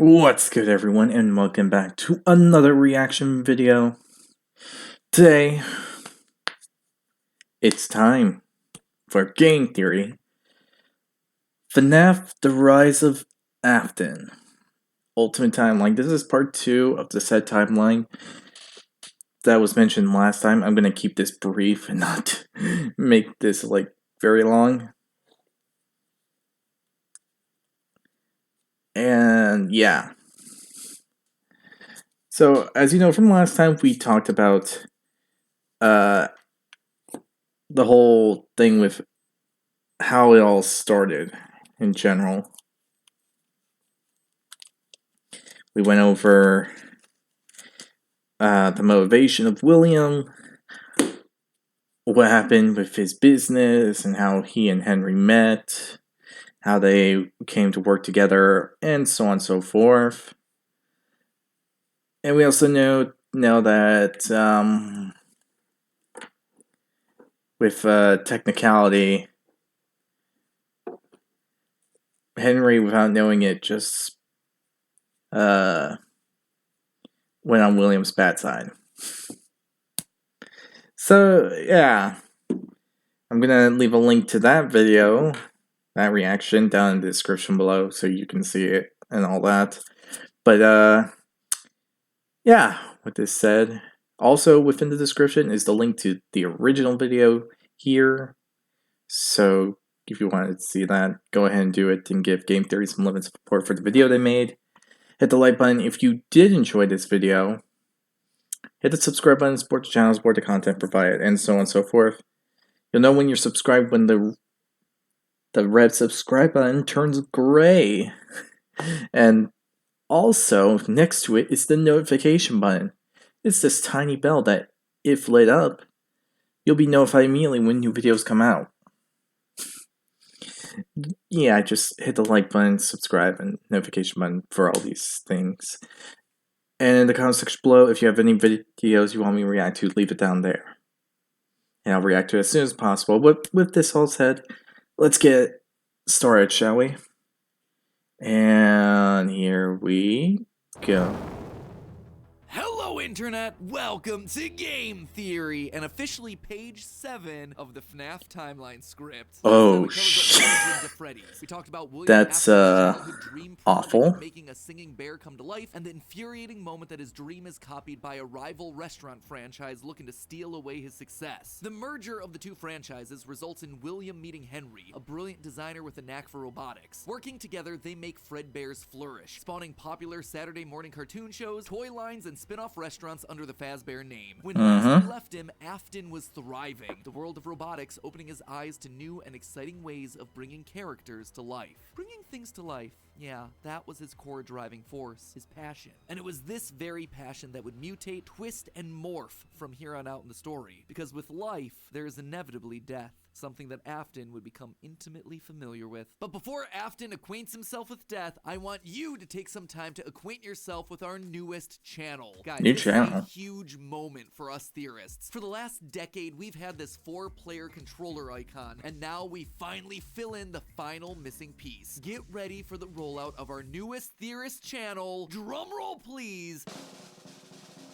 What's good, everyone, and welcome back to another reaction video. Today, it's time for Game Theory. FNAF: The Rise of Afton. Ultimate Timeline. This is part 2 of the said timeline that was mentioned last time. I'm gonna keep this brief and not make this, very long. And, yeah. So, as you know from last time, we talked about the whole thing with how it all started in general. We went over the motivation of William, what happened with his business, and how he and Henry met, how they came to work together, and so on and so forth. And we also know that with technicality, Henry, without knowing it, just went on William's bad side. So, yeah. I'm gonna leave a link to that video, that reaction, down in the description below so you can see it and all that. But, yeah, with this said, also within the description is the link to the original video here. So, if you wanted to see that, go ahead and do it and give Game Theory some love and support for the video they made. Hit the like button if you did enjoy this video. Hit the subscribe button, support the channel, support the content provided, and so on and so forth. You'll know when you're subscribed when the red subscribe button turns gray. And also, next to it is the notification button. It's this tiny bell that, if lit up, you'll be notified immediately when new videos come out. Yeah, just hit the like button, subscribe, and notification button for all these things. And in the comment section below, if you have any videos you want me to react to, leave it down there. And I'll react to it as soon as possible. But with this all said, let's get started, shall we? And here we go. Hello, Internet! Welcome to Game Theory, and officially page 7 of the FNAF timeline script. Oh, shit. We talked about William That's, childhood dream awful. of making a singing bear come to life, and the infuriating moment that his dream is copied by a rival restaurant franchise looking to steal away his success. The merger of the two franchises results in William meeting Henry, a brilliant designer with a knack for robotics. Working together, they make Fredbear's flourish, spawning popular Saturday morning cartoon shows, toy lines, and spin-off restaurants under the Fazbear name. When last we left him, Afton was thriving, the world of robotics opening his eyes to new and exciting ways of bringing characters to life. Bringing things to life. Yeah, that was his core driving force, his passion. And it was this very passion that would mutate, twist, and morph from here on out in the story. Because with life, there is inevitably death. Something that Afton would become intimately familiar with. But before Afton acquaints himself with death, I want you to take some time to acquaint yourself with our newest channel. Guys, this is a huge moment for us theorists. For the last decade, we've had this 4-player controller icon, and now we finally fill in the final missing piece. Get ready for the rollout of our newest theorist channel. Drumroll, please.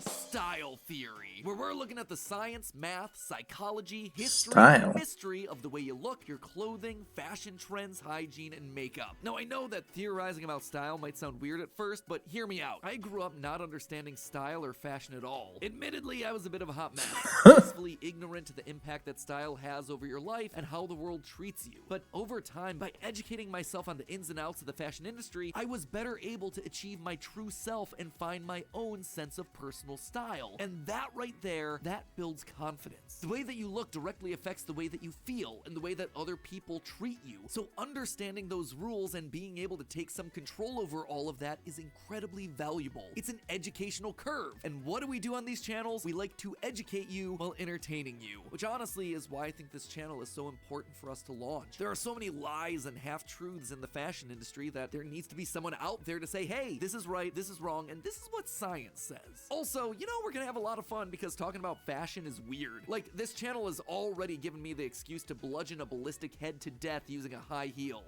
Style Theory, where we're looking at the science, math, psychology, history, and mystery of the way you look, your clothing, fashion trends, hygiene, and makeup. Now, I know that theorizing about style might sound weird at first, but hear me out. I grew up not understanding style or fashion at all. Admittedly, I was a bit of a hot mess, blissfully ignorant to the impact that style has over your life and how the world treats you. But over time, by educating myself on the ins and outs of the fashion industry, I was better able to achieve my true self and find my own sense of personal style. And that right there, that builds confidence. The way that you look directly affects the way that you feel and the way that other people treat you. So understanding those rules and being able to take some control over all of that is incredibly valuable. It's an educational curve. And what do we do on these channels? We like to educate you while entertaining you, which honestly is why I think this channel is so important for us to launch. There are so many lies and half-truths in the fashion industry that there needs to be someone out there to say, hey, this is right, this is wrong, and this is what science says. Also, you know, we're gonna have a lot of fun because talking about fashion is weird. Like, this channel has already given me the excuse to bludgeon a ballistic head to death using a high heel.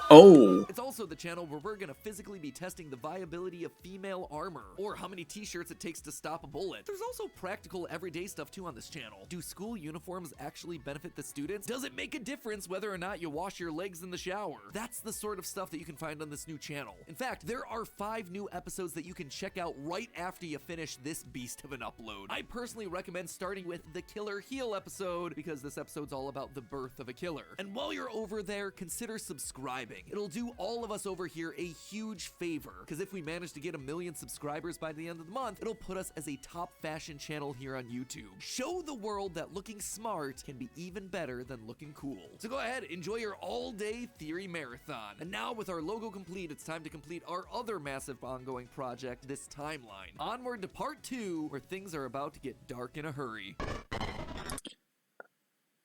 Oh! It's also the channel where we're gonna physically be testing the viability of female armor, or how many t-shirts it takes to stop a bullet. There's also practical everyday stuff too on this channel. Do school uniforms actually benefit the students? Does it make a difference whether or not you wash your legs in the shower? That's the sort of stuff that you can find on this new channel. In fact, there are 5 new episodes that you can check out right after you finish this beast of an upload. I personally recommend starting with the Killer Heel episode, because this episode's all about the birth of a killer. And while you're over there, consider subscribing. It'll do all of us over here a huge favor, because if we manage to get 1 million subscribers by the end of the month, it'll put us as a top fashion channel here on YouTube. Show the world that looking smart can be even better than looking cool. So go ahead, enjoy your all-day theory marathon. And now with our logo complete, it's time to complete our other massive ongoing project, this timeline. Onward to part 2, where things are about to get dark in a hurry.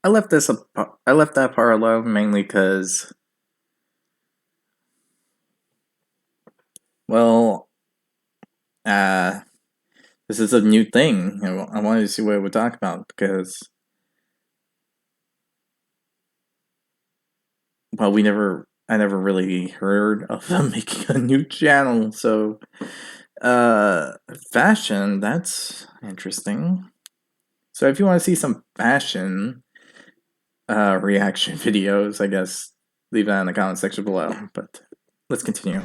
I left that part alone mainly because, well, this is a new thing. I wanted to see what it would talk about because, well, I never really heard of them making a new channel. So, fashion, that's interesting. So if you want to see some fashion reaction videos, I guess leave that in the comment section below. But let's continue.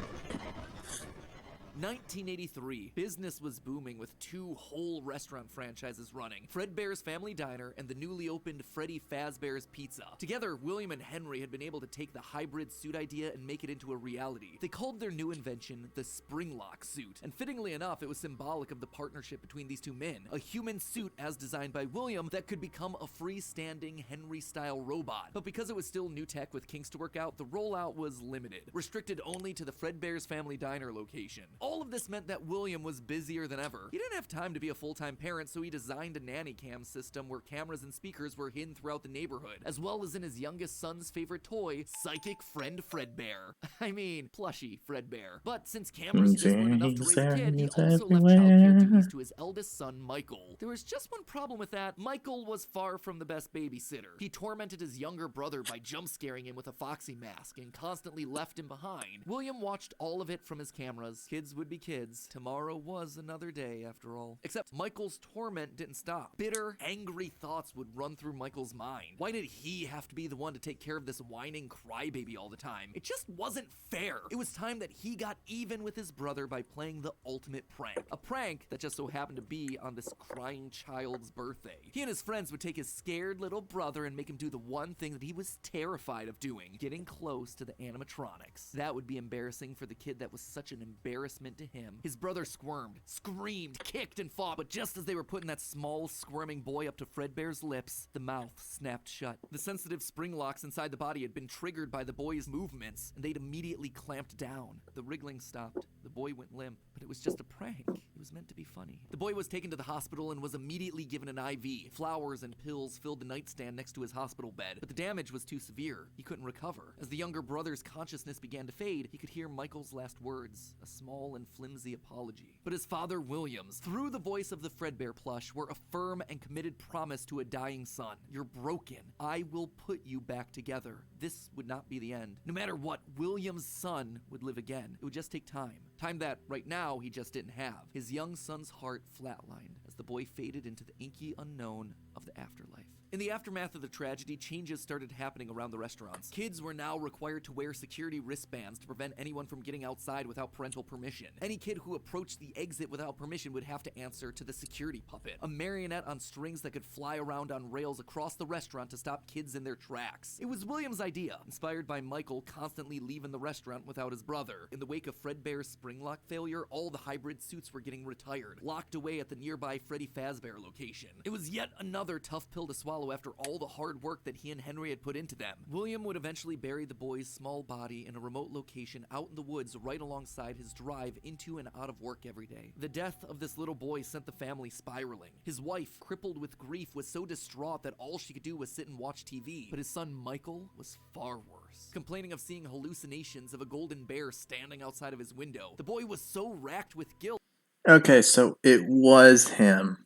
1983, business was booming with 2 whole restaurant franchises running, Fredbear's Family Diner and the newly opened Freddy Fazbear's Pizza. Together, William and Henry had been able to take the hybrid suit idea and make it into a reality. They called their new invention the Springlock suit, and fittingly enough, it was symbolic of the partnership between these 2 men, a human suit as designed by William that could become a freestanding Henry-style robot. But because it was still new tech with kinks to work out, the rollout was limited, restricted only to the Fredbear's Family Diner location. All of this meant that William was busier than ever. He didn't have time to be a full-time parent, so he designed a nanny cam system where cameras and speakers were hidden throughout the neighborhood, as well as in his youngest son's favorite toy, Psychic Friend Fredbear. I mean, plushy Fredbear. But since cameras just weren't enough to raise a kid, he also left childcare duties to his eldest son, Michael. There was just one problem with that. Michael was far from the best babysitter. He tormented his younger brother by jump-scaring him with a foxy mask and constantly left him behind. William watched all of it from his cameras. Kids would be kids. Tomorrow was another day, after all. Except Michael's torment didn't stop. Bitter, angry thoughts would run through Michael's mind. Why did he have to be the one to take care of this whining crybaby all the time? It just wasn't fair. It was time that he got even with his brother by playing the ultimate prank. A prank that just so happened to be on this crying child's birthday. He and his friends would take his scared little brother and make him do the one thing that he was terrified of doing, getting close to the animatronics. That would be embarrassing for the kid that was such an embarrassment to him. His brother squirmed, screamed, kicked, and fought, but just as they were putting that small, squirming boy up to Fredbear's lips, the mouth snapped shut. The sensitive spring locks inside the body had been triggered by the boy's movements, and they'd immediately clamped down. The wriggling stopped. The boy went limp, but it was just a prank. It was meant to be funny. The boy was taken to the hospital and was immediately given an IV. Flowers and pills filled the nightstand next to his hospital bed, but the damage was too severe. He couldn't recover. As the younger brother's consciousness began to fade, he could hear Michael's last words, a small and flimsy apology. But his father, Williams, through the voice of the Fredbear plush, were a firm and committed promise to a dying son. You're broken. I will put you back together. This would not be the end. No matter what, William's son would live again. It would just take time. Time that, right now, he just didn't have. His young son's heart flatlined as the boy faded into the inky unknown of the afterlife. In the aftermath of the tragedy, changes started happening around the restaurants. Kids were now required to wear security wristbands to prevent anyone from getting outside without parental permission. Any kid who approached the exit without permission would have to answer to the security puppet, a marionette on strings that could fly around on rails across the restaurant to stop kids in their tracks. It was William's idea, inspired by Michael constantly leaving the restaurant without his brother. In the wake of Fredbear's Springlock failure, all the hybrid suits were getting retired, locked away at the nearby Freddy Fazbear location. It was yet another tough pill to swallow after all the hard work that he and Henry had put into them. William would eventually bury the boy's small body in a remote location out in the woods right alongside his drive into and out of work every day. The death of this little boy sent the family spiraling. His wife, crippled with grief, was so distraught that all she could do was sit and watch TV. But his son Michael was far worse, complaining of seeing hallucinations of a golden bear standing outside of his window. The boy was so racked with guilt. Okay, so it was him.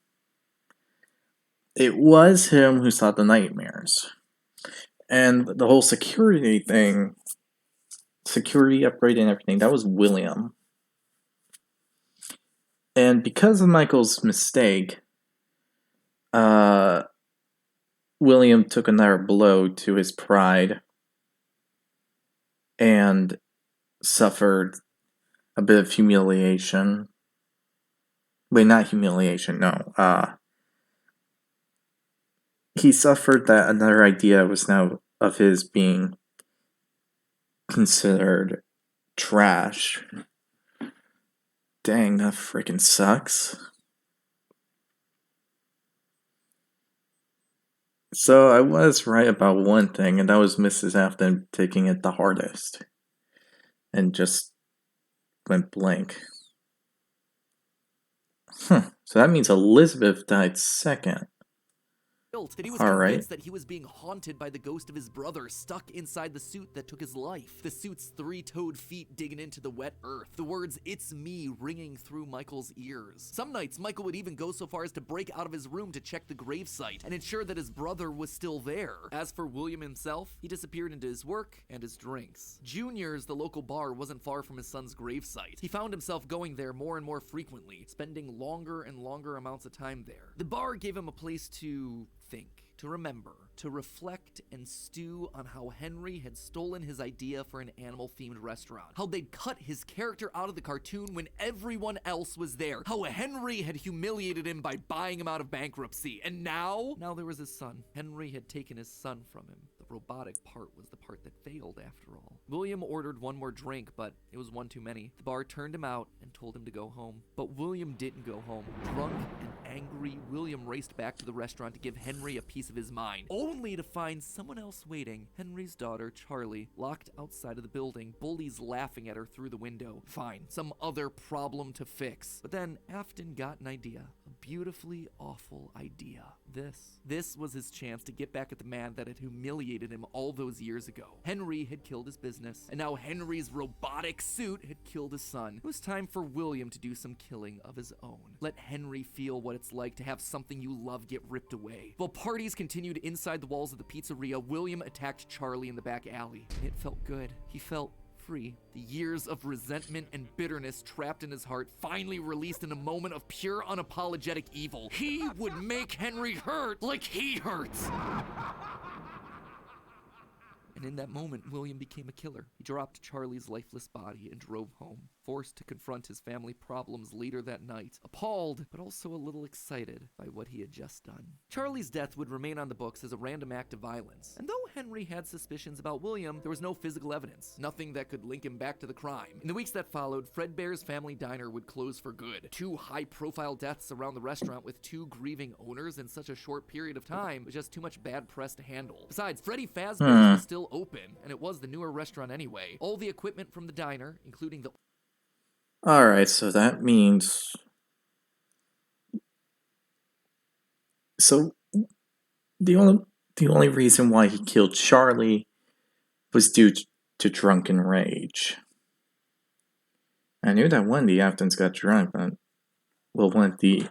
It was him who saw the nightmares. And the whole security thing security upgrade and everything. That was William. And because of Michael's mistake, William took another blow to his pride and suffered a bit of humiliation. Wait, not humiliation, no. He suffered that another idea was now of his being considered trash. Dang, that freaking sucks. So I was right about one thing, and that was Mrs. Afton taking it the hardest. And just went blank. So that means Elizabeth died second. That he was convinced that he was being haunted by the ghost of his brother stuck inside the suit that took his life. The suit's three-toed feet digging into the wet earth. The words, "It's me," ringing through Michael's ears. Some nights, Michael would even go so far as to break out of his room to check the gravesite and ensure that his brother was still there. As for William himself, he disappeared into his work and his drinks. Junior's, the local bar, wasn't far from his son's gravesite. He found himself going there more and more frequently, spending longer and longer amounts of time there. The bar gave him a place to think, to remember, to reflect and stew on how Henry had stolen his idea for an animal-themed restaurant. How they'd cut his character out of the cartoon when everyone else was there. How Henry had humiliated him by buying him out of bankruptcy. And now there was his son. Henry had taken his son from him. The robotic part was the part that failed, after all. William ordered one more drink, but it was one too many. The bar turned him out and told him to go home. But William didn't go home. Drunk and angry, William raced back to the restaurant to give Henry a piece of his mind, only to find someone else waiting. Henry's daughter, Charlie, locked outside of the building, bullies laughing at her through the window. Fine, some other problem to fix. But then Afton got an idea. A beautifully awful idea. This was his chance to get back at the man that had humiliated him all those years ago. Henry had killed his business, and now Henry's robotic suit had killed his son. It was time for William to do some killing of his own. Let Henry feel what it's like to have something you love get ripped away. While parties continued inside the walls of the pizzeria, William attacked Charlie in the back alley. It felt good. He felt free. The years of resentment and bitterness trapped in his heart finally released in a moment of pure unapologetic evil. He would make Henry hurt like he hurts. And in that moment, William became a killer. He dropped Charlie's lifeless body and drove home, forced to confront his family problems later that night, appalled, but also a little excited by what he had just done. Charlie's death would remain on the books as a random act of violence. And though Henry had suspicions about William, there was no physical evidence, nothing that could link him back to the crime. In the weeks that followed, Fredbear's Family Diner would close for good. 2 high-profile deaths around the restaurant with 2 grieving owners in such a short period of time was just too much bad press to handle. Besides, Freddy Fazbear's was still open, and it was the newer restaurant anyway. All the equipment from the diner, including the... Alright, so that means... So, the only reason why he killed Charlie was due to drunken rage. I knew that one of the Aftons got drunk, but... Well, one of the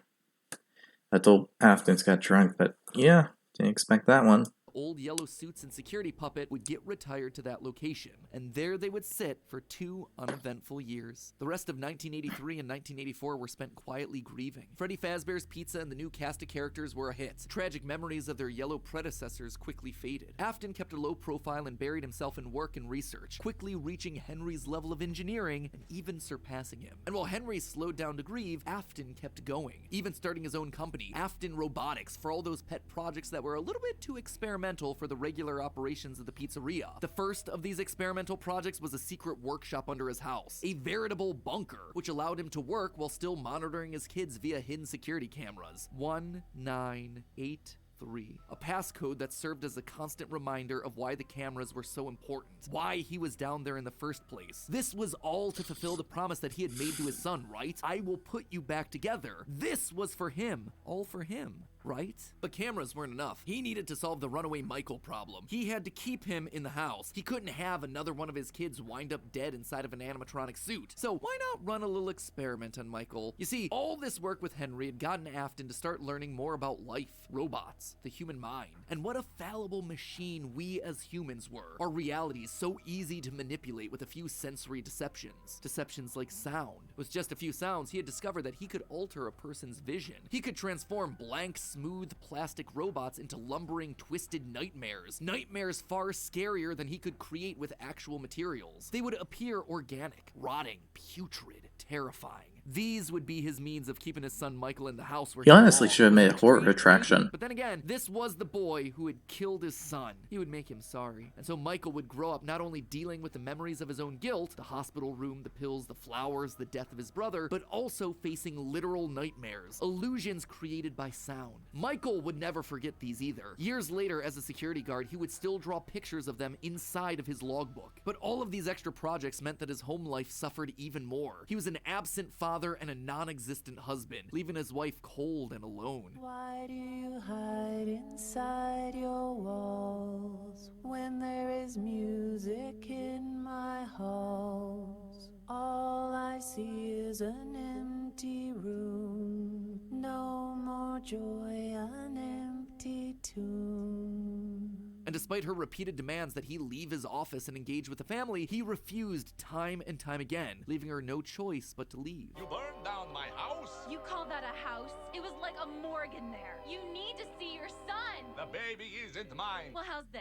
adult Aftons got drunk, but yeah, didn't expect that one. Old yellow suits and security puppet would get retired to that location, and there they would sit for 2 uneventful years. The rest of 1983 and 1984 were spent quietly grieving. Freddy Fazbear's Pizza and the new cast of characters were a hit. Tragic memories of their yellow predecessors quickly faded. Afton kept a low profile and buried himself in work and research, quickly reaching Henry's level of engineering and even surpassing him. And while Henry slowed down to grieve, Afton kept going, even starting his own company, Afton Robotics, for all those pet projects that were a little bit too experimental for the regular operations of the pizzeria. The first of these experimental projects was a secret workshop under his house, a veritable bunker, which allowed him to work while still monitoring his kids via hidden security cameras. 1983. A passcode that served as a constant reminder of why the cameras were so important, why he was down there in the first place. This was all to fulfill the promise that he had made to his son, right? I will put you back together. This was for him, all for him. right? But cameras weren't enough. He needed to solve the runaway Michael problem. He had to keep him in the house. He couldn't have another one of his kids wind up dead inside of an animatronic suit. So why not run a little experiment on Michael? You see, all this work with Henry had gotten Afton to start learning more about life, robots, the human mind, and what a fallible machine we as humans were. Our reality is so easy to manipulate with a few sensory deceptions. Deceptions like sound. With just a few sounds, he had discovered that he could alter a person's vision. He could transform blank, smooth plastic robots into lumbering, twisted nightmares. Nightmares far scarier than he could create with actual materials. They would appear organic, rotting, putrid, terrifying. These would be his means of keeping his son Michael in the house where He honestly belonged. should have made a horror attraction. But then again, this was the boy who had killed his son. He would make him sorry. And so Michael would grow up not only dealing with the memories of his own guilt, the hospital room, the pills, the flowers, the death of his brother, but also facing literal nightmares, illusions created by sound. Michael would never forget these either. Years later, as a security guard, he would still draw pictures of them inside of his logbook. But all of these extra projects meant that his home life suffered even more. He was an absent father and a non-existent husband, leaving his wife cold and alone. Why do you hide inside your walls when there is music in my halls? All I see is an empty room, no more joy, an empty tomb. And despite her repeated demands that he leave his office and engage with the family, he refused time and time again, leaving her no choice but to leave. You burned down my house? You call that a house? It was like a morgue in there. You need to see your son. The baby isn't mine. Well, how's this?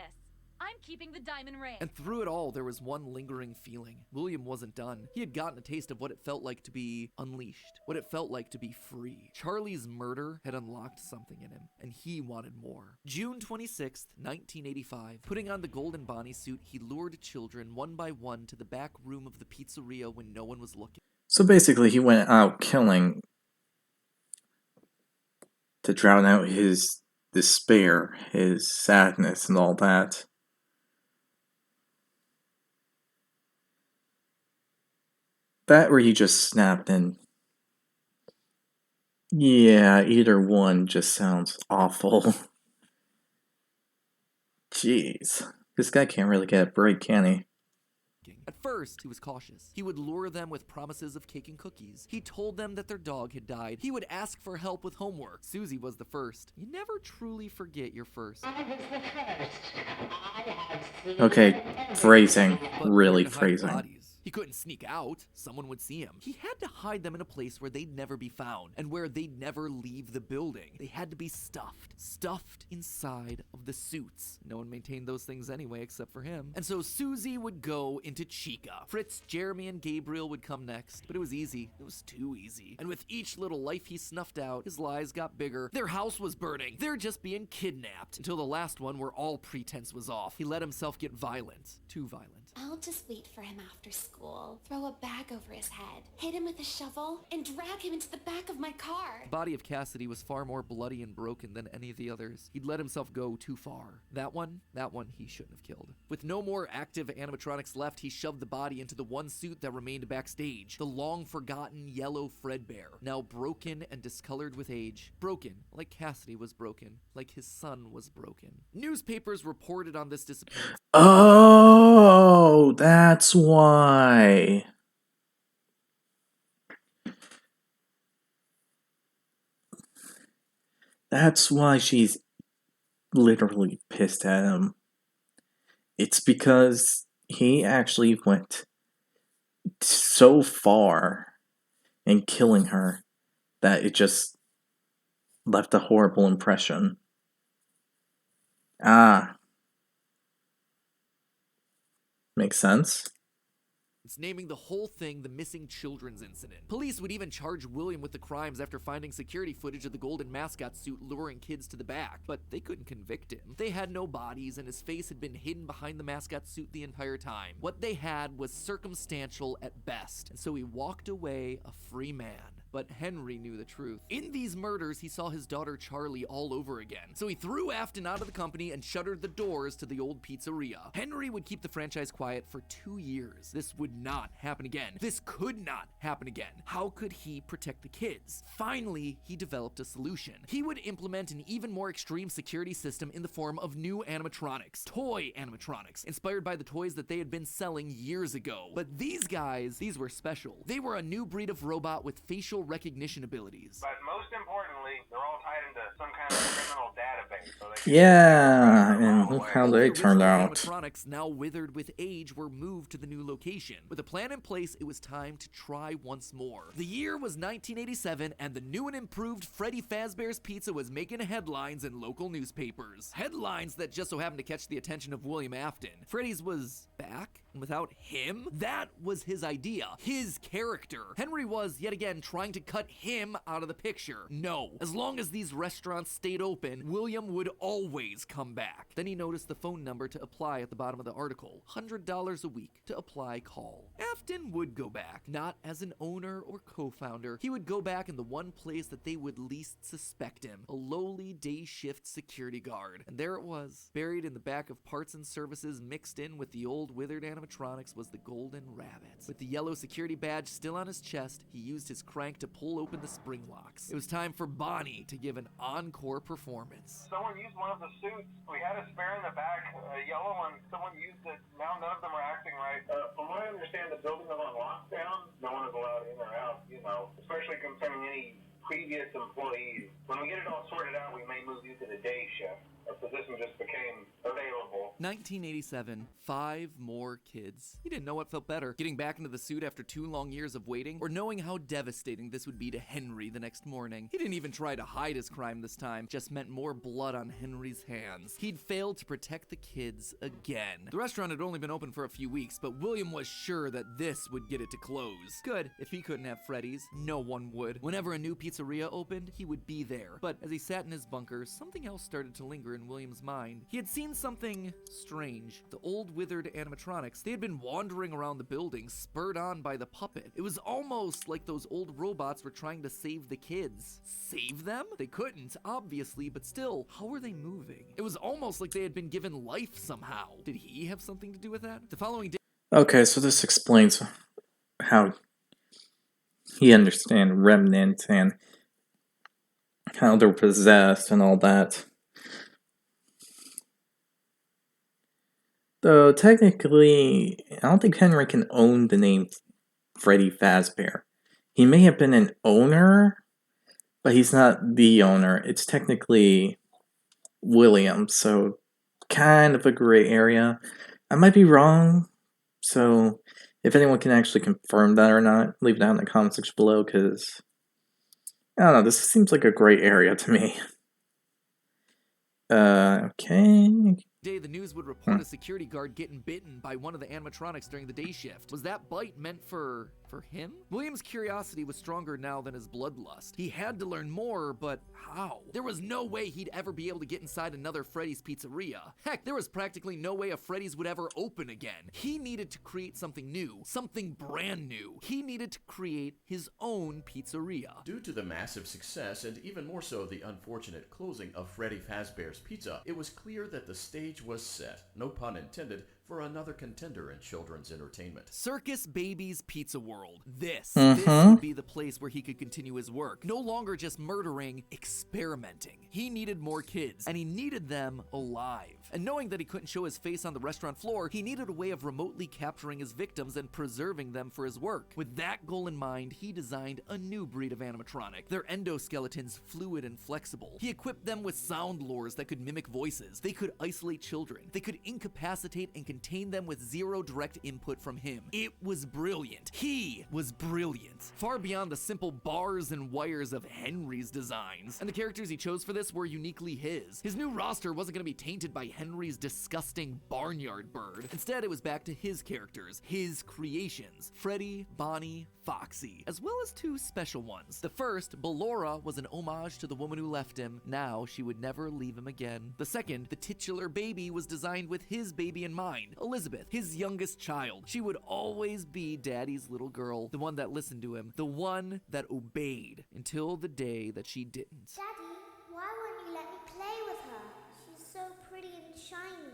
I'm keeping the diamond ring. And through it all, there was one lingering feeling. William wasn't done. He had gotten a taste of what it felt like to be unleashed, what it felt like to be free. Charlie's murder had unlocked something in him, and he wanted more. June 26th, 1985. Putting on the golden Bonnie suit, he lured children one by one to the back room of the pizzeria when no one was looking. So basically, he went out killing to drown out his despair, his sadness, and all that. That or he just snapped and... yeah, either one just sounds awful. Jeez. This guy can't really get a break, can he? At first, he was cautious. He would lure them with promises of cake and cookies. He told them that their dog had died. He would ask for help with homework. Susie was the first. You never truly forget your first. I was the first. I have seen Okay, phrasing. But Really where to hide the phrasing. bodies? He couldn't sneak out. Someone would see him. He had to hide them in a place where they'd never be found and where they'd never leave the building. They had to be stuffed inside of the suits. No one maintained those things anyway except for him. And so Susie would go into Chica. Fritz, Jeremy, and Gabriel would come next. But it was easy. It was too easy. And with each little life he snuffed out, his lies got bigger. Their house was burning. They're just being kidnapped. Until the last one where all pretense was off. He let himself get violent. Too violent. I'll just wait for him after school, throw a bag over his head, hit him with a shovel, and drag him into the back of my car. The body of Cassidy was far more bloody and broken than any of the others. He'd let himself go too far. That one he shouldn't have killed. With no more active animatronics left, he shoved the body into the one suit that remained backstage. The long-forgotten yellow Fredbear, now broken and discolored with age. Broken, like Cassidy was broken, like his son was broken. Newspapers reported on this disappearance. Oh, that's why. That's why she's literally pissed at him. It's because he actually went so far in killing her that it just left a horrible impression. Makes sense. It's naming the whole thing the missing children's incident. Police would even charge William with the crimes after finding security footage of the golden mascot suit luring kids to the back, but they couldn't convict him. They had no bodies, and his face had been hidden behind the mascot suit the entire time. What they had was circumstantial at best, and so he walked away a free man. but Henry knew the truth. In these murders, he saw his daughter Charlie all over again. So he threw Afton out of the company and shuttered the doors to the old pizzeria. Henry would keep the franchise quiet for 2 years. This would not happen again. This could not happen again. How could he protect the kids? Finally, he developed a solution. He would implement an even more extreme security system in the form of new animatronics. Toy animatronics, inspired by the toys that they had been selling years ago. But these guys, these were special. They were a new breed of robot with facial recognition abilities. But most importantly, they're all tied into some kind of criminal database. So they Yeah, and look how they turned out. Animatronics, now withered with age, were moved to the new location. With a plan in place, it was time to try once more. The year was 1987, and the new and improved Freddy Fazbear's Pizza was making headlines in local newspapers. Headlines that just so happened to catch the attention of William Afton. Freddy's was back, and without him? That was his idea, his character. Henry was, yet again, trying to cut him out of the picture. No. As long as these restaurants stayed open, William would always come back. Then he noticed the phone number to apply at the bottom of the article. $100 a week to apply, call. Afton would go back, not as an owner or co-founder. He would go back in the one place that they would least suspect him, a lowly day shift security guard. And there it was, buried in the back of parts and services, mixed in with the old withered animatronics, was the golden rabbit. With the yellow security badge still on his chest, he used his crank to pull open the spring locks. It was time for Bonnie to give an encore performance. someone used one of the suits. We had a spare in the back, a yellow one. Someone used it. Now none of them are acting right. From what I understand, the building is on lockdown. No one is allowed in or out, especially concerning any previous employees. When we get it all sorted out, we may move you to the day shift. A position just became available. 1987, 5 more kids. He didn't know what felt better, getting back into the suit after 2 long years of waiting, or knowing how devastating this would be to Henry the next morning. He didn't even try to hide his crime this time, just meant more blood on Henry's hands. He'd failed to protect the kids again. The restaurant had only been open for a few weeks, but William was sure that this would get it to close. Good, if he couldn't have Freddy's, no one would. Whenever a new pizzeria opened, he would be there. But as he sat in his bunker, something else started to linger in William's mind. He had seen something strange. The old withered animatronics, they had been wandering around the building, spurred on by the puppet. It was almost like those old robots were trying to save the kids. Save them? They couldn't, obviously, but still, how were they moving? It was almost like they had been given life somehow. Did he have something to do with that? The following day... Okay, so this explains how he understands remnants and how they're possessed and all that. Though technically, I don't think Henry can own the name Freddy Fazbear. He may have been an owner, but he's not the owner. It's technically William, so kind of a gray area. I might be wrong, so if anyone can actually confirm that or not, leave it down in the comment section below, because I don't know, this seems like a gray area to me. Okay. Day, the news would report a security guard getting bitten by one of the animatronics during the day shift. Was that bite meant for him? William's curiosity was stronger now than his bloodlust. He had to learn more, but how? There was no way he'd ever be able to get inside another Freddy's pizzeria. Heck, there was practically no way a Freddy's would ever open again. He needed to create something new, something brand new. He needed to create his own pizzeria. Due to the massive success, and even more so the unfortunate closing of Freddy Fazbear's Pizza, it was clear that the stage was set, no pun intended, for another contender in children's entertainment. Circus Baby's Pizza World. This would be the place where he could continue his work. No longer just murdering, experimenting. He needed more kids, and he needed them alive. And knowing that he couldn't show his face on the restaurant floor, he needed a way of remotely capturing his victims and preserving them for his work. With that goal in mind, he designed a new breed of animatronic. Their endoskeletons fluid and flexible. He equipped them with sound lures that could mimic voices. They could isolate children. They could incapacitate and contain them with zero direct input from him. It was brilliant. He was brilliant. Far beyond the simple bars and wires of Henry's designs. And the characters he chose for this were uniquely his. His new roster wasn't going to be tainted by Henry's disgusting barnyard bird. Instead, it was back to his characters, his creations, Freddy, Bonnie, Foxy, as well as 2 special ones. The first, Ballora, was an homage to the woman who left him. Now she would never leave him again. The second, the titular baby, was designed with his baby in mind. mind. Elizabeth, his youngest child. She would always be Daddy's little girl, the one that listened to him, the one that obeyed, until the day that she didn't. Daddy, why won't you let me play with her? She's so pretty and shiny.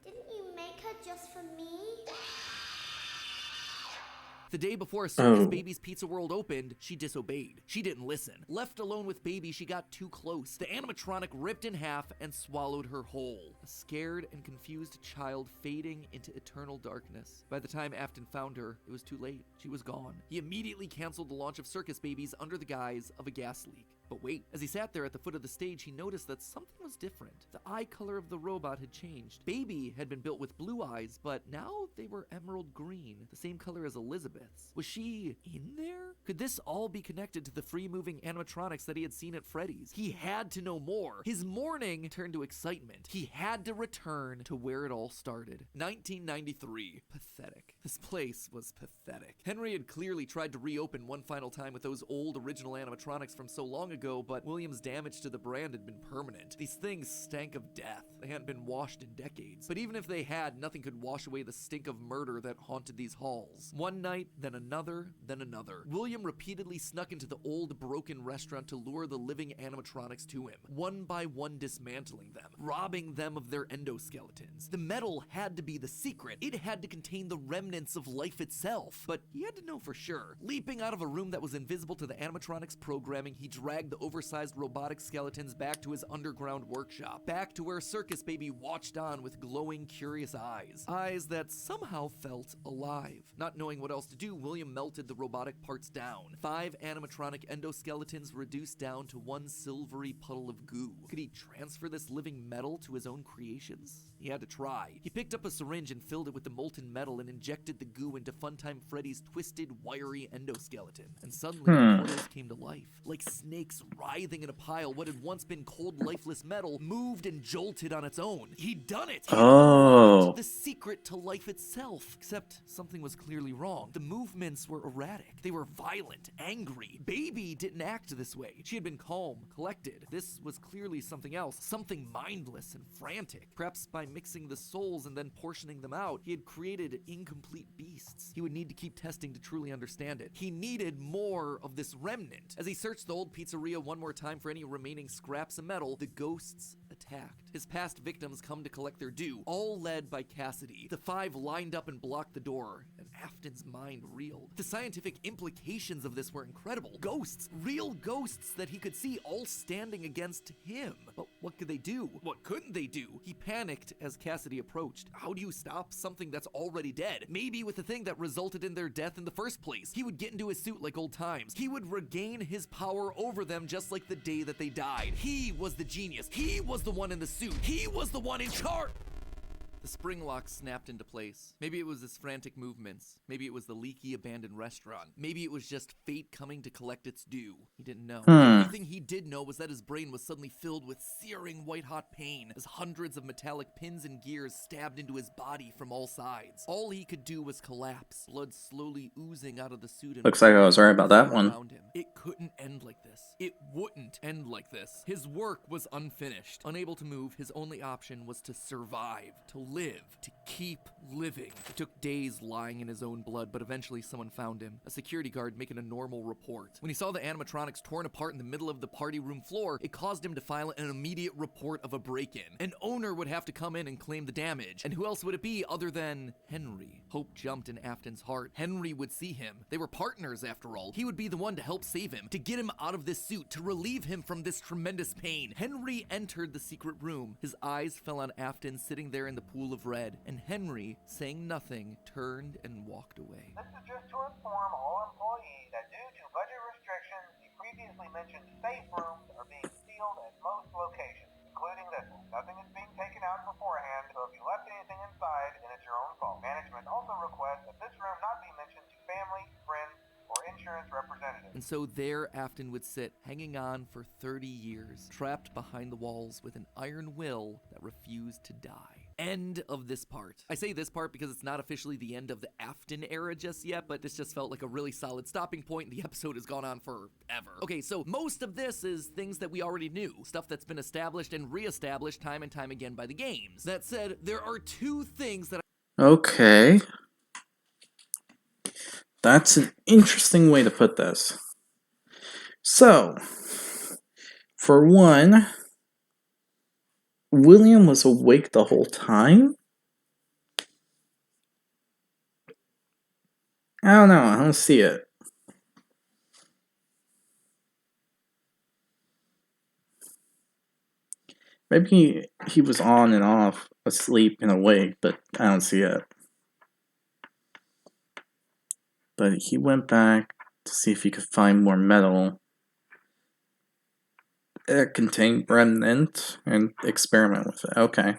Didn't you make her just for me? The day before Circus Baby's Pizza World opened, she disobeyed. She didn't listen. Left alone with Baby, she got too close. The animatronic ripped in half and swallowed her whole. A scared and confused child fading into eternal darkness. By the time Afton found her, it was too late. She was gone. He immediately canceled the launch of Circus Babies under the guise of a gas leak. But wait, as he sat there at the foot of the stage, he noticed that something was different. The eye color of the robot had changed. Baby had been built with blue eyes, but now they were emerald green, the same color as Elizabeth's. Was she in there? Could this all be connected to the free-moving animatronics that he had seen at Freddy's? He had to know more. His mourning turned to excitement. He had to return to where it all started. 1993. Pathetic. This place was pathetic. Henry had clearly tried to reopen one final time with those old original animatronics from so long ago, but William's damage to the brand had been permanent. These things stank of death. They hadn't been washed in decades. But even if they had, nothing could wash away the stink of murder that haunted these halls. One night, then another, then another. William repeatedly snuck into the old, broken restaurant to lure the living animatronics to him, one by one dismantling them, robbing them of their endoskeletons. The metal had to be the secret. It had to contain the remnants of life itself. But he had to know for sure. Leaping out of a room that was invisible to the animatronics programming, he dragged the oversized robotic skeletons back to his underground workshop, back to where Circus Baby watched on with glowing, curious eyes. Eyes that somehow felt alive. Not knowing what else to do, William melted the robotic parts down. 5 animatronic endoskeletons reduced down to one silvery puddle of goo. Could he transfer this living metal to his own creations? He had to try. He picked up a syringe and filled it with the molten metal and injected the goo into Funtime Freddy's twisted, wiry endoskeleton. And suddenly, the portals came to life. Like snakes writhing in a pile, what had once been cold, lifeless metal moved and jolted on its own. He'd done it! He'd unlocked the secret to life itself. Except something was clearly wrong. The movements were erratic. They were violent, angry. Baby didn't act this way. She had been calm, collected. This was clearly something else. Something mindless and frantic. Perhaps by mixing the souls and then portioning them out, he had created incomplete beasts. He would need to keep testing to truly understand it. He needed more of this remnant. As he searched the old pizzeria one more time for any remaining scraps of metal, the ghosts attacked. His past victims come to collect their due, all led by Cassidy. The 5 lined up and blocked the door, and Afton's mind reeled. The scientific implications of this were incredible. Ghosts, real ghosts that he could see, all standing against him. But what could they do? What couldn't they do? He panicked as Cassidy approached. How do you stop something that's already dead? Maybe with the thing that resulted in their death in the first place. He would get into his suit like old times. He would regain his power over them just like the day that they died. He was the genius. He was the one in the suit. He was the one in charge. The spring lock snapped into place. Maybe it was his frantic movements. Maybe it was the leaky abandoned restaurant. Maybe it was just fate coming to collect its due. He didn't know. The only thing he did know was that his brain was suddenly filled with searing white-hot pain as hundreds of metallic pins and gears stabbed into his body from all sides. All he could do was collapse, blood slowly oozing out of the suit. And looks like I was right about that one. It couldn't end like this. It wouldn't end like this. His work was unfinished. Unable to move, his only option was to survive, to live, to keep living. It took days lying in his own blood, but eventually someone found him. A security guard making a normal report. When he saw the animatronics torn apart in the middle of the party room floor, it caused him to file an immediate report of a break-in. An owner would have to come in and claim the damage. And who else would it be other than Henry? Hope jumped in Afton's heart. Henry would see him. They were partners after all. He would be the one to help save him, to get him out of this suit, to relieve him from this tremendous pain. Henry entered the secret room. His eyes fell on Afton sitting there in the pool of red, and Henry, saying nothing, turned and walked away. This is just to inform all employees that due to budget restrictions, the previously mentioned safe rooms are being sealed at most locations, including this one. Nothing is being taken out beforehand, so if you left anything inside, then it's your own fault. Management also requests that this room not be mentioned to family, friends, or insurance representatives. And so there Afton would sit, hanging on for 30 years, trapped behind the walls with an iron will that refused to die. end of this part. I say this part because it's not officially the end of the Afton era just yet, but this just felt like a really solid stopping point. The episode has gone on forever. Okay, so most of this is things that we already knew, stuff that's been established and reestablished time and time again by the games. That said, there are two things that Okay. That's an interesting way to put this. So, for one, William was awake the whole time? I don't know, I don't see it. Maybe he was on and off, asleep and awake, but I don't see it. But he went back to see if he could find more metal. It contained remnant and experiment with it. Okay.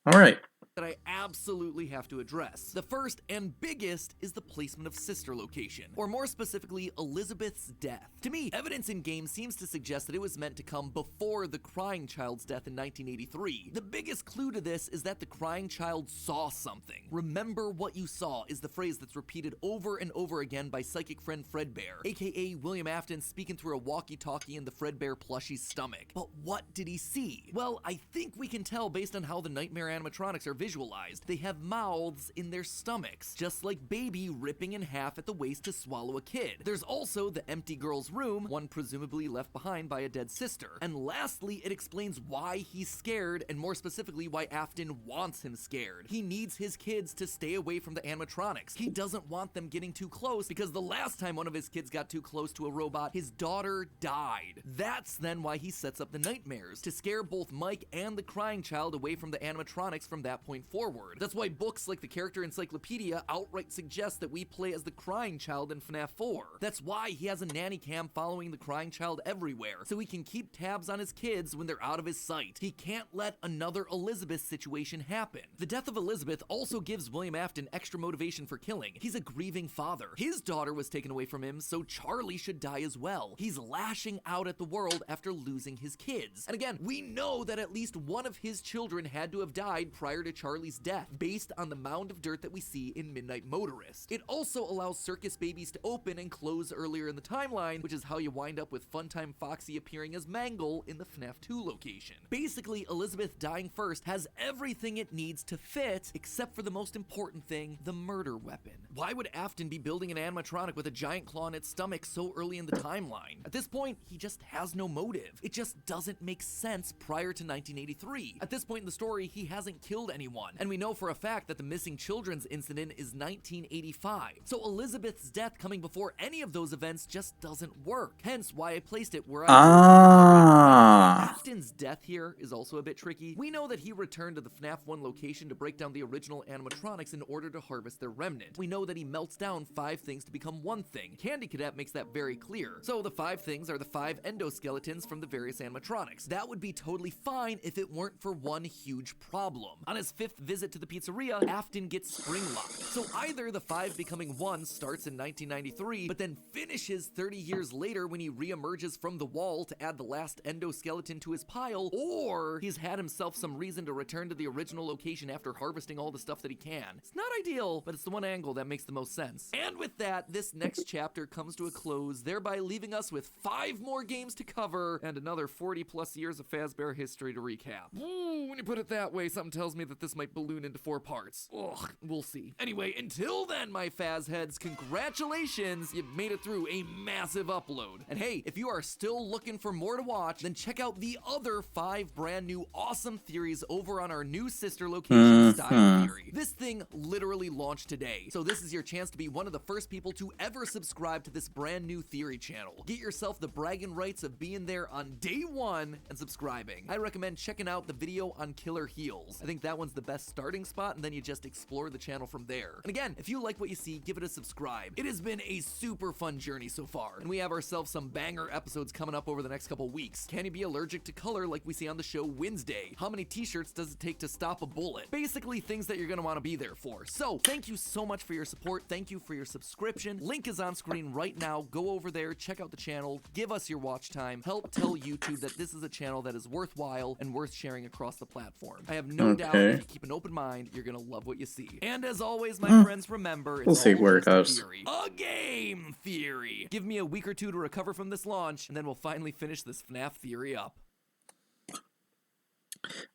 Alright. that I absolutely have to address. The first and biggest is the placement of Sister location, or more specifically, Elizabeth's death. To me, evidence in game seems to suggest that it was meant to come before the crying child's death in 1983. The biggest clue to this is that the crying child saw something. Remember what you saw is the phrase that's repeated over and over again by psychic friend Fredbear, aka William Afton speaking through a walkie-talkie in the Fredbear plushie's stomach. But what did he see? Well, I think we can tell based on how the nightmare animatronics are visualized. They have mouths in their stomachs, just like Baby ripping in half at the waist to swallow a kid. There's also the empty girl's room, one presumably left behind by a dead sister. And lastly, it explains why he's scared, and more specifically why Afton wants him scared. He needs his kids to stay away from the animatronics. He doesn't want them getting too close, because the last time one of his kids got too close to a robot, his daughter died. That's then why he sets up the nightmares, to scare both Mike and the crying child away from the animatronics from that point forward. That's why books like the Character Encyclopedia outright suggest that we play as the crying child in FNAF 4. That's why he has a nanny cam following the crying child everywhere, so he can keep tabs on his kids when they're out of his sight. He can't let another Elizabeth situation happen. The death of Elizabeth also gives William Afton extra motivation for killing. He's a grieving father. His daughter was taken away from him, so Charlie should die as well. He's lashing out at the world after losing his kids. And again, we know that at least one of his children had to have died prior to Charlie's death, based on the mound of dirt that we see in Midnight Motorist. It also allows circus babies to open and close earlier in the timeline, which is how you wind up with Funtime Foxy appearing as Mangle in the FNAF 2 location. Basically, Elizabeth dying first has everything it needs to fit, except for the most important thing, the murder weapon. Why would Afton be building an animatronic with a giant claw in its stomach so early in the timeline? At this point, he just has no motive. It just doesn't make sense prior to 1983. At this point in the story, he hasn't killed anyone, and we know for a fact that the missing children's incident is 1985. So Elizabeth's death coming before any of those events just doesn't work. Hence why I placed it where I did. Afton's death here is also a bit tricky. We know that he returned to the FNAF 1 location to break down the original animatronics in order to harvest their remnant. We know that he melts down 5 things to become one thing. Candy Cadet makes that very clear. So the 5 things are the 5 endoskeletons from the various animatronics. That would be totally fine if it weren't for one huge problem. On his 5th visit to the pizzeria, Afton gets spring locked. So either the 5 becoming 1 starts in 1993, but then finishes 30 years later when he reemerges from the wall to add the last endoskeleton to his pile, or he's had himself some reason to return to the original location after harvesting all the stuff that he can. It's not ideal, but it's the one angle that makes the most sense. And with that, this next chapter comes to a close, thereby leaving us with 5 more games to cover and another 40 plus years of Fazbear history to recap. Ooh, when you put it that way, something tells me that this might balloon into 4 parts. Ugh, we'll see. Anyway, until then, my Faz heads, congratulations, you've made it through a massive upload. And hey, if you are still looking for more to watch, then check out the other 5 brand new awesome theories over on our new sister location, Style Theory. This thing literally launched today, so this is your chance to be one of the first people to ever subscribe to this brand new theory channel. Get yourself the bragging rights of being there on day 1 and subscribing. I recommend checking out the video on Killer Heels. I think that one's the best starting spot, and then you just explore the channel from there. And again, if you like what you see, give it a subscribe. It has been a super fun journey so far, and we have ourselves some banger episodes coming up over the next couple weeks. Can you be allergic to color like we see on the show Wednesday? How many t-shirts does it take to stop a bullet? Basically things that you're gonna want to be there for. So thank you so much for your support. Thank you for your subscription. Link is on screen right now. Go over there, check out the channel, give us your watch time, help tell YouTube that this is a channel that is worthwhile and worth sharing across the platform. I have no doubt that if you keep an open mind, you're gonna love what you see. And as always, my friends, remember, it's We'll see all where it just a goes. theory. A game theory! Give me a week or two to recover from this launch, and then we'll finally finish this FNAF theory up.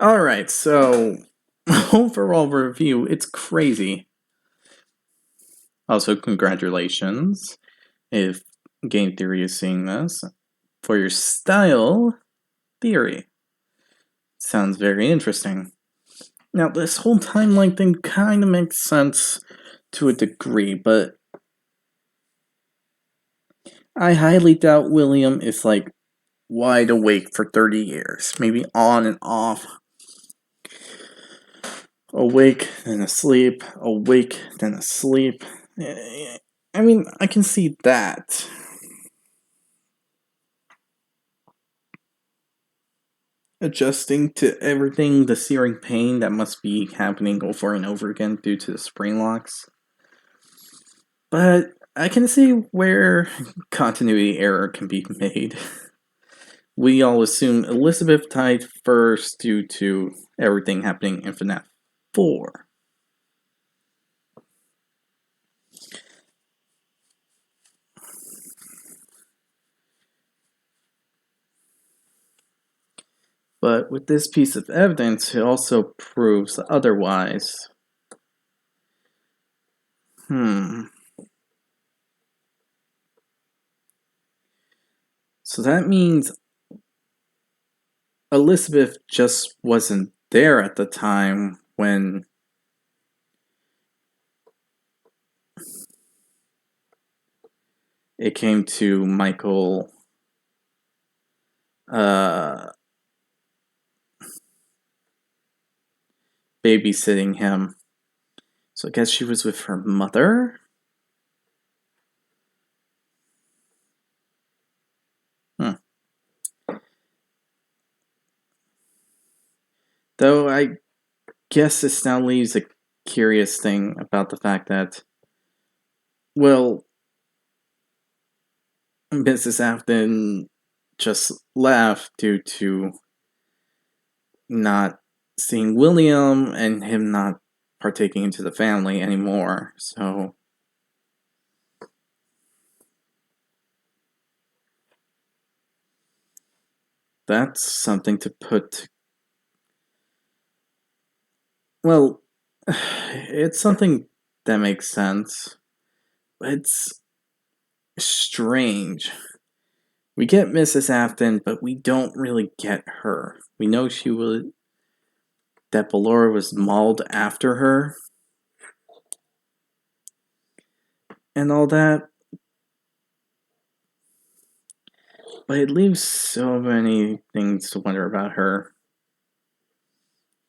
Alright, so overall review, it's crazy. Also, congratulations if Game Theory is seeing this for your style theory. Sounds very interesting. Now, this whole timeline thing kind of makes sense to a degree, but I highly doubt William is like wide awake for 30 years. Maybe on and off. Awake, then asleep, awake, then asleep. I mean, I can see that. Adjusting to everything, the searing pain that must be happening over and over again due to the spring locks. But I can see where continuity error can be made. We all assume Elizabeth died first due to everything happening in FNAF 4. But with this piece of evidence, it also proves otherwise. So that means Elizabeth just wasn't there at the time when it came to Michael babysitting him. So I guess she was with her mother? Though I guess this now leaves a curious thing about the fact that, well, Mrs. Afton just left due to not seeing William and him not partaking into the family anymore, so that's something to put. Well, it's something that makes sense. It's strange. We get Mrs. Afton, but we don't really get her. We know that Ballora was mauled after her. And all that. But it leaves so many things to wonder about her.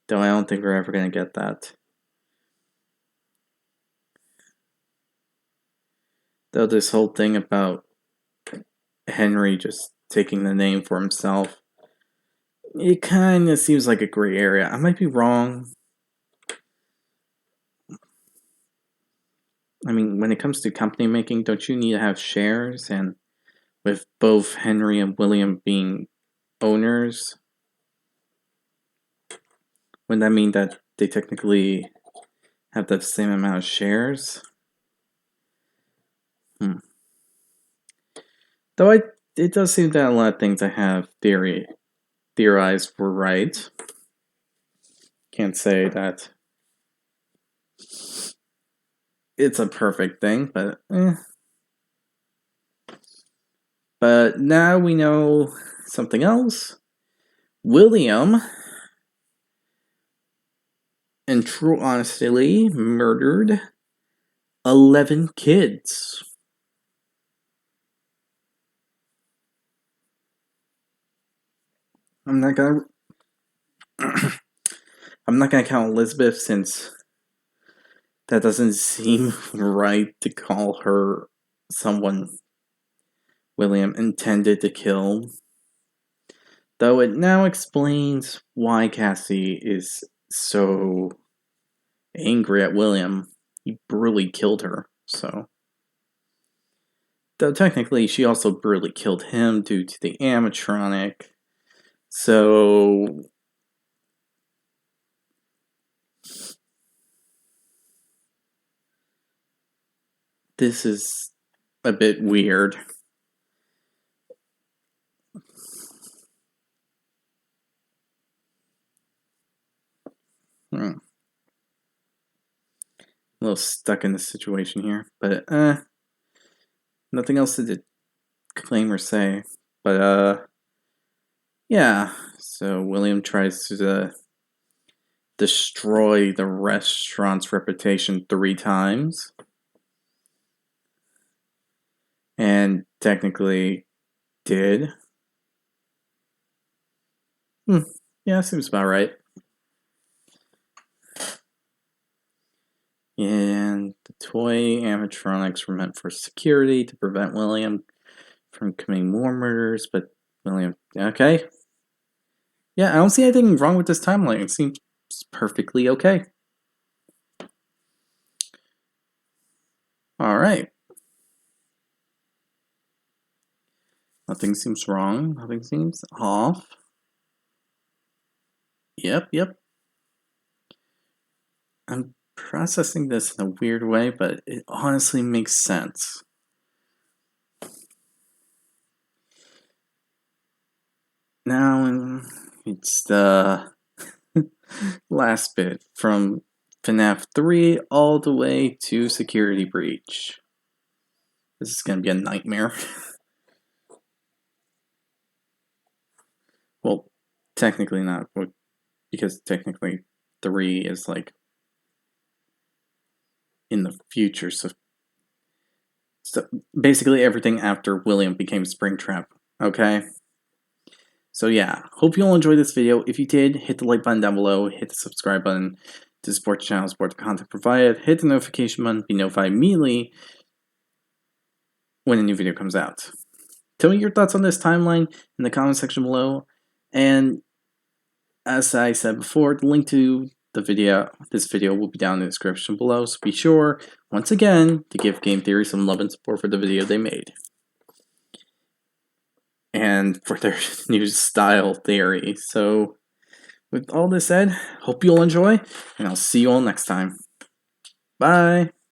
Though I don't think we're ever going to get that. Though this whole thing about Henry just taking the name for himself, it kind of seems like a gray area. I might be wrong. I mean, when it comes to company making, don't you need to have shares? And with both Henry and William being owners, wouldn't that mean that they technically have the same amount of shares? Though it does seem that a lot of things I have theorized were right. Can't say that it's a perfect thing, but But now we know something else. William, in true honesty, murdered 11 kids. I'm not gonna count Elizabeth, since that doesn't seem right to call her someone William intended to kill. Though it now explains why Cassie is so angry at William. He brutally killed her, so. Though technically she also brutally killed him due to the animatronic. So This is a bit weird. A little stuck in this situation here, but nothing else to claim or say. But yeah. So William tries to destroy the restaurant's reputation 3 times, and technically did. Yeah, seems about right. And the toy animatronics were meant for security to prevent William from committing more murders, but William, okay. Yeah, I don't see anything wrong with this timeline. It seems perfectly okay. Alright. Nothing seems wrong. Nothing seems off. Yep. I'm processing this in a weird way, but it honestly makes sense. Now, it's the last bit from FNAF 3 all the way to Security Breach. This is going to be a nightmare. Well, technically not, because technically 3 is like in the future, so basically everything after William became Springtrap, okay? So yeah, hope you all enjoyed this video. If you did, hit the like button down below, hit the subscribe button to support the channel, support the content provided, hit the notification button, be notified immediately when a new video comes out. Tell me your thoughts on this timeline in the comment section below, and as I said before, the link to this video will be down in the description below, so be sure, once again, to give Game Theory some love and support for the video they made. And for their new style theory. So, with all this said, hope you all enjoy, and I'll see you all next time. Bye!